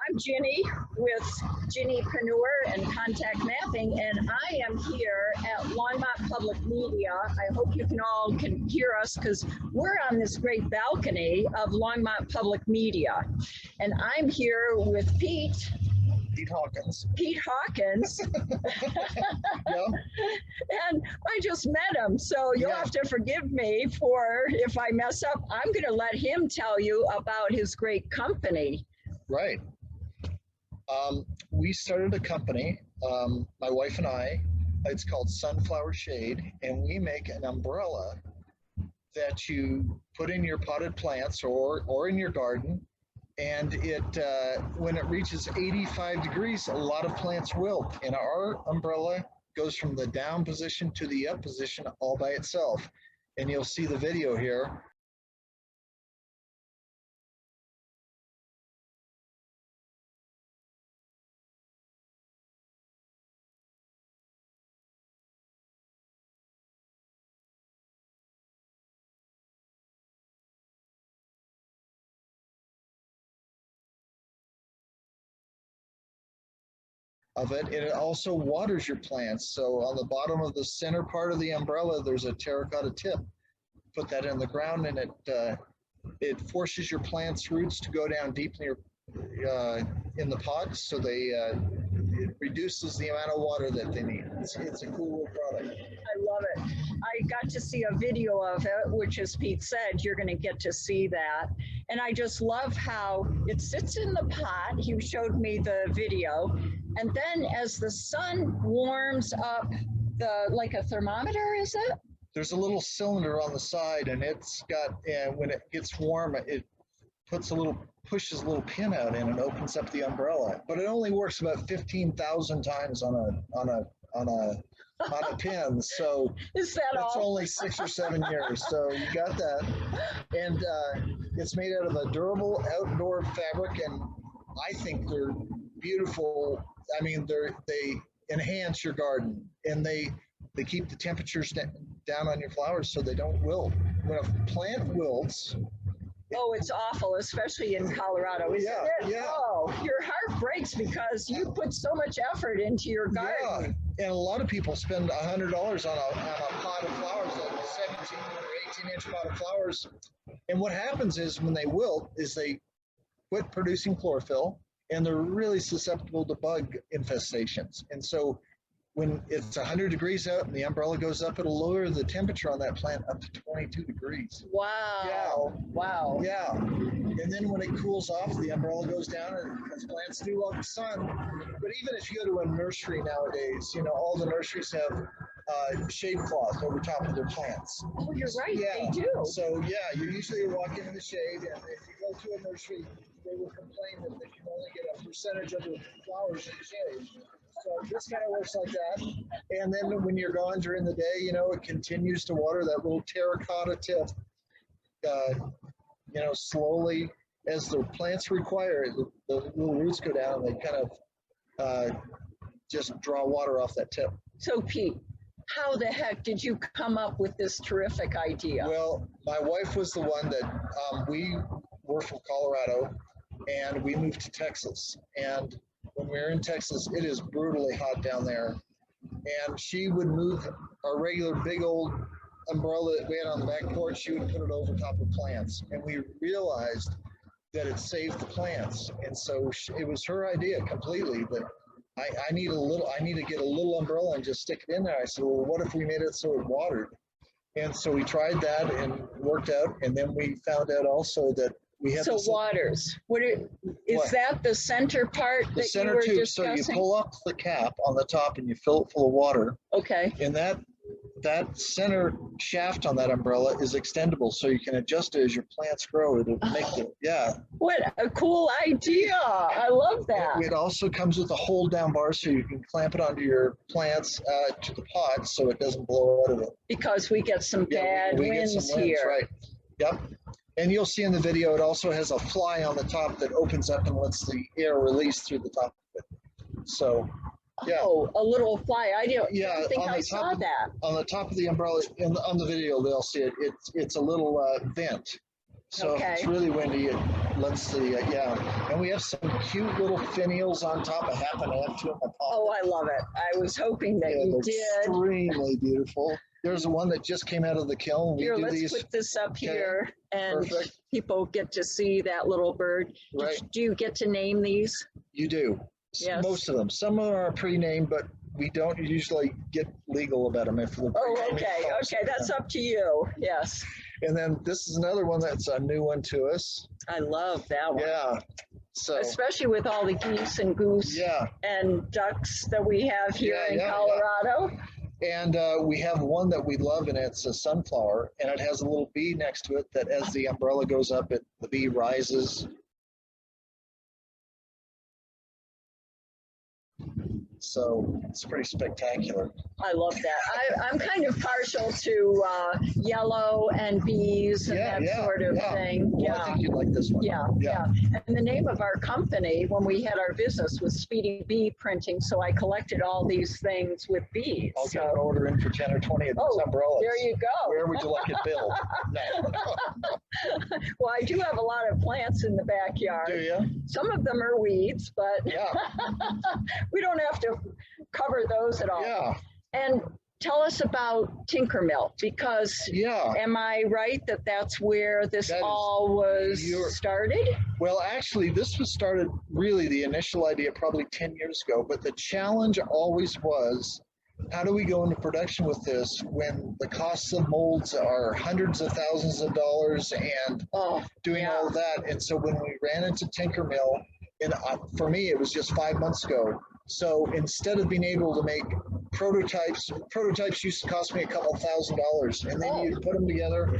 I'm Ginny with Ginny Preneur and Contact Mapping, and I am here at Longmont Public Media. I hope you can hear us because we're on this great balcony of Longmont Public Media. And I'm here with Pete Hawkins. Pete Hawkins. Yeah. And I just met him, so you'll have to forgive me for if I mess up. I'm going to let him tell you about his great company. Right. We started a company, my wife and I. It's called Sunflower Shade, and we make an umbrella that you put in your potted plants or in your garden. And it when it reaches 85 degrees, a lot of plants wilt. And our umbrella goes from the down position to the up position all by itself. And you'll see the video here. Of it, and it also waters your plants. So on the bottom of the center part of the umbrella, there's a terracotta tip. Put that in the ground, and it forces your plant's roots to go down deep in the pot, so it reduces the amount of water that they need. It's a cool little product. I love it. I got to see a video of it, which, as Pete said, you're going to get to see that. And I just love how it sits in the pot. He showed me the video. And then as the sun warms up like a thermometer, is it? There's a little cylinder on the side, and it's got, and when it gets warm, it pushes a little pin out and it opens up the umbrella. But it only works about 15,000 times on a pin. So is that that's all? only 6 or 7 years. So you got that. And it's made out of a durable outdoor fabric, and I think they're beautiful. I mean, they enhance your garden, and they keep the temperatures down on your flowers so they don't wilt. When a plant wilts, oh, it's awful, especially in Colorado, isn't it? Yeah. Oh, your heart breaks because you put so much effort into your garden. Yeah, and a lot of people spend $100 on a pot of flowers, like 17 or 18-inch pot of flowers. And what happens is when they wilt is they quit producing chlorophyll, and they're really susceptible to bug infestations. And so when it's 100 degrees out and the umbrella goes up, it'll lower the temperature on that plant up to 22 degrees. Wow. Yeah. Wow. Yeah. And then when it cools off, the umbrella goes down, and as plants do love the sun. But even if you go to a nursery nowadays, all the nurseries have shade cloth over top of their plants. Oh, you're right. Yeah. They do. So yeah, you usually walk into the shade, and if you go to a nursery, they will complain that they can only get a percentage of the flowers in the shade. So this kind of works like that. And then when you're gone during the day, it continues to water that little terracotta tip, slowly as the plants require it. The little roots go down, and they kind of just draw water off that tip. So Pete, how the heck did you come up with this terrific idea? Well, my wife was the one that we were from Colorado, and we moved to Texas. And when we were in Texas, it is brutally hot down there. And she would move our regular big old umbrella that we had on the back porch, she would put it over top of plants. And we realized that it saved the plants. And so it was her idea completely that I need to get a little umbrella and just stick it in there. I said, well, what if we made it so it watered? And so we tried that and it worked out. And then we found out also that we have waters. Is that the center part the that center you were tube? discussing? So you pull up the cap on the top and you fill it full of water. Okay. And that center shaft on that umbrella is extendable, so you can adjust it as your plants grow. It'll make it. Yeah. What a cool idea! I love that. It also comes with a hold down bar, so you can clamp it onto your plants to the pot, so it doesn't blow out of it. Because we get some bad winds here. Right. Yep. And you'll see in the video, it also has a fly on the top that opens up and lets the air release through the top of it. So, yeah. Oh, a little fly. I don't think I saw saw that. On the top of the umbrella, on the video, they'll see it. It's a little vent. So if it's Okay. really windy, it lets the, yeah. And we have some cute little finials on top. I happen to have two in my Oh, pocket. I love it. I was hoping that Yeah, you they're did. extremely beautiful. There's one that just came out of the kiln. We Here, do let's these. put this up here and Perfect. people get to see that little bird. Right. Do you get to name these? You do. Yes. Most of them. Some of them are pre-named, but we don't usually get legal about them. If Oh, okay. Okay. That's up to you. Yes. And then this is another one that's a new one to us. I love that one. Yeah. So especially with all the geese and goose yeah. and ducks that we have here in Colorado. Yeah. And we have one that we love, and it's a sunflower, and it has a little bee next to it that as the umbrella goes up, the bee rises. So it's pretty spectacular. I love that. I'm kind of partial to yellow and bees and that sort of thing. Well, I think you'd like this one. Yeah. And the name of our company when we had our business was Speedy Bee Printing. So I collected all these things with bees. I'll get an order in for 10 or 20 of these umbrellas. There you go. Where would you like it billed? No. Well, I do have a lot of plants in the backyard. Do you? Some of them are weeds, but we don't have to cover those at all. Yeah. And tell us about Tinkermill, because am I right that that's where this all was started? Well, actually, this was started really the initial idea probably 10 years ago, but the challenge always was, how do we go into production with this when the costs of molds are hundreds of thousands of dollars and doing all that? And so when we ran into Tinkermill, and for me, it was just 5 months ago. So instead of being able to make prototypes used to cost me a couple $1,000s, and then you'd put them together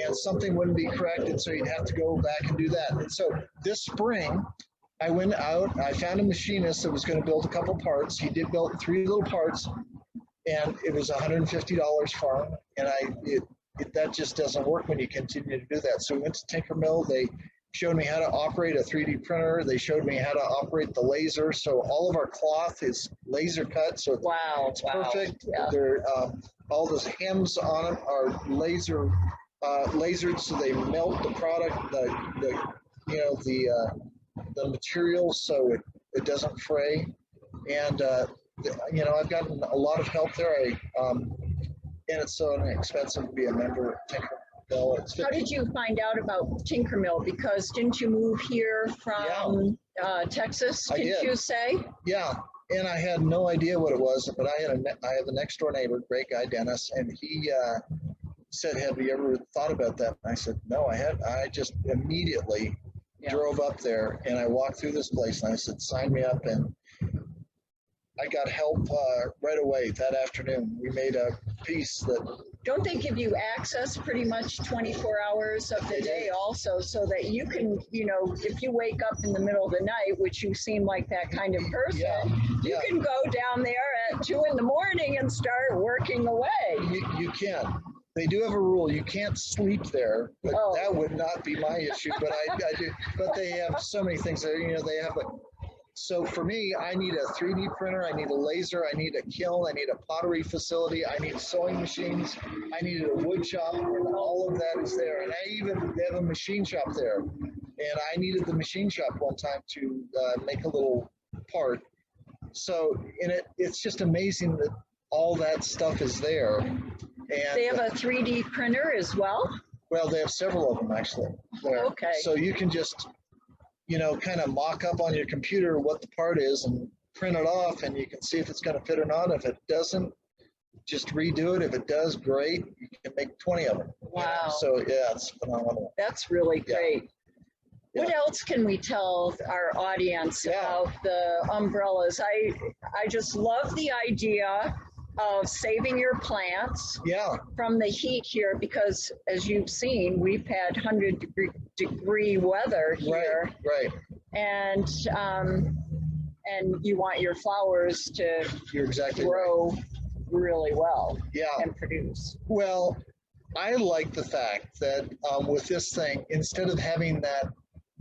and something wouldn't be corrected, so you'd have to go back and do that. And so this spring, I went out, I found a machinist that was going to build a couple parts. He did build 3 little parts, and it was $150 for him. And that just doesn't work when you continue to do that. So we went to Tinkermill. They showed me how to operate a 3D printer. They showed me how to operate the laser. So all of our cloth is laser cut. So it's perfect. They're, all those hems on them are lasered, so they melt the product, the material, so it doesn't fray. And I've gotten a lot of help there. And it's so inexpensive to be a member of Tinkermill. How did you find out about Tinkermill? Because didn't you move here from Texas? Didn't you say? Yeah, and I had no idea what it was, but I have a next door neighbor, great guy, Dennis, and he said, "Have you ever thought about that?" And I said, "No, I had." I just immediately drove up there and I walked through this place and I said, "Sign me up," and I got help right away that afternoon. We made a piece that. Don't they give you access pretty much 24 hours of the day also, so that you can, if you wake up in the middle of the night, which you seem like that kind of person, you can go down there at 2 in the morning and start working away. You can. They do have a rule. You can't sleep there, but that would not be my issue. But I do. But they have so many things there. They have So for me, I need a 3D printer, I need a laser, I need a kiln, I need a pottery facility, I need sewing machines, I needed a wood shop, and all of that is there. And they have a machine shop there. And I needed the machine shop one time to make a little part. So it's just amazing that all that stuff is there. And they have a 3D printer as well? Well, they have several of them actually there. Okay. So you can just kind of mock up on your computer what the part is and print it off, and you can see if it's going to fit or not. If it doesn't, just redo it. If it does, great. You can make 20 of them. Wow. So yeah, it's phenomenal. That's really great. Yeah. What else can we tell our audience about the umbrellas? I just love the idea of saving your plants from the heat here, because as you've seen, we've had 100-degree weather here. Right. And you want your flowers to grow really well and produce. Well, I like the fact that with this thing, instead of having that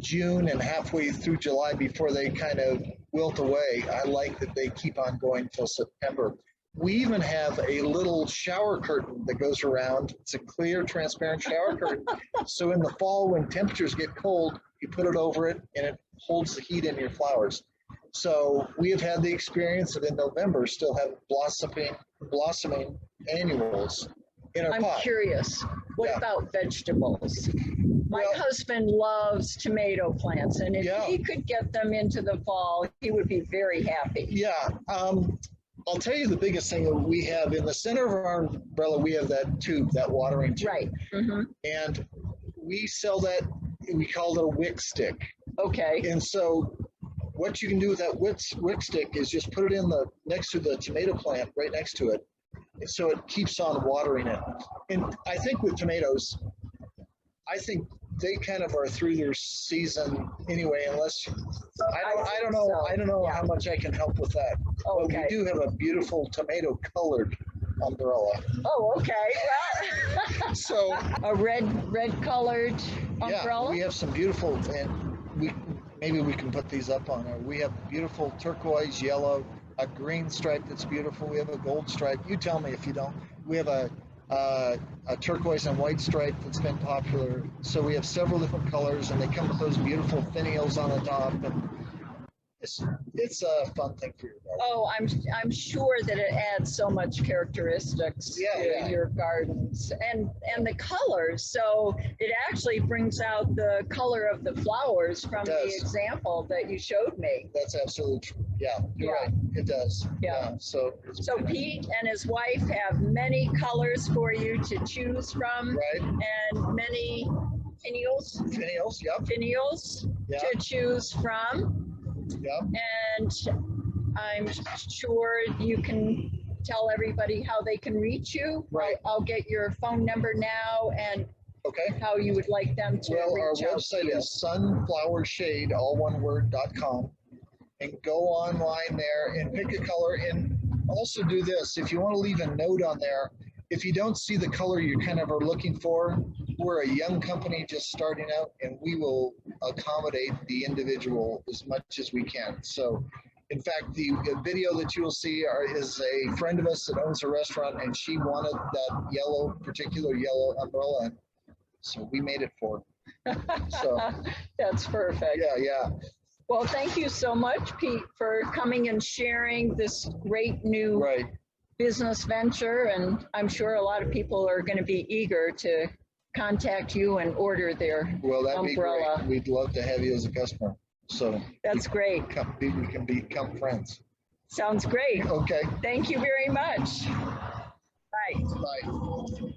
June and halfway through July before they kind of wilt away, I like that they keep on going till September. We even have a little shower curtain that goes around. It's a clear, transparent shower curtain. So in the fall, when temperatures get cold, you put it over it and it holds the heat in your flowers. So we have had the experience of in November still have blossoming annuals in our I'm pot. curious, what Yeah. about vegetables? My Well, husband loves tomato plants, and if Yeah. he could get them into the fall, he would be very happy. yeah, I'll tell you the biggest thing that we have in the center of our umbrella, we have that tube, that watering tube. Right. Mm-hmm. And we sell that, we call it a wick stick. Okay. And so what you can do with that wick stick is just put it in the next to the tomato plant, right next to it. And so it keeps on watering it. And I think with tomatoes, I think they kind of are through their season anyway, unless I don't know. so. I don't know Yeah. how much I can help with that. But Okay. we do have a beautiful tomato colored umbrella. Oh, okay. Well, So a red colored yeah, umbrella. we have some beautiful, and maybe we can put these up on there. We have beautiful turquoise, yellow, a green stripe that's beautiful. We have a gold stripe. You tell me if you don't. We have a turquoise and white stripe that's been popular. So we have several different colors, and they come with those beautiful finials on the top. And it's a fun thing for your garden. Oh, I'm sure that it adds so much characteristics to your gardens and the colors. So it actually brings out the color of the flowers from the example that you showed me. That's absolutely true. Yeah, you're right. It does. Yeah. So Pete and his wife have many colors for you to choose from. Right. And many finials. Finials Yeah. to choose from. Yep. And I'm sure you can tell everybody how they can reach you. Right. I'll get your phone number now and how you would like them to reach out. Our website is sunflowershade, all one word.com, and go online there and pick a color. And also do this, if you want to leave a note on there, if you don't see the color you kind of are looking for, we're a young company just starting out, and we will accommodate the individual as much as we can. So, in fact, the video that you will see is a friend of us that owns a restaurant, and she wanted that particular yellow umbrella, so we made it for her. So That's perfect. Yeah. Well, thank you so much, Pete, for coming and sharing this great new business venture, and I'm sure a lot of people are going to be eager to contact you and order their that'd umbrella. be great. We'd love to have you as a customer. So that's great. We can become friends. Sounds great. Okay. Thank you very much. Bye. Bye.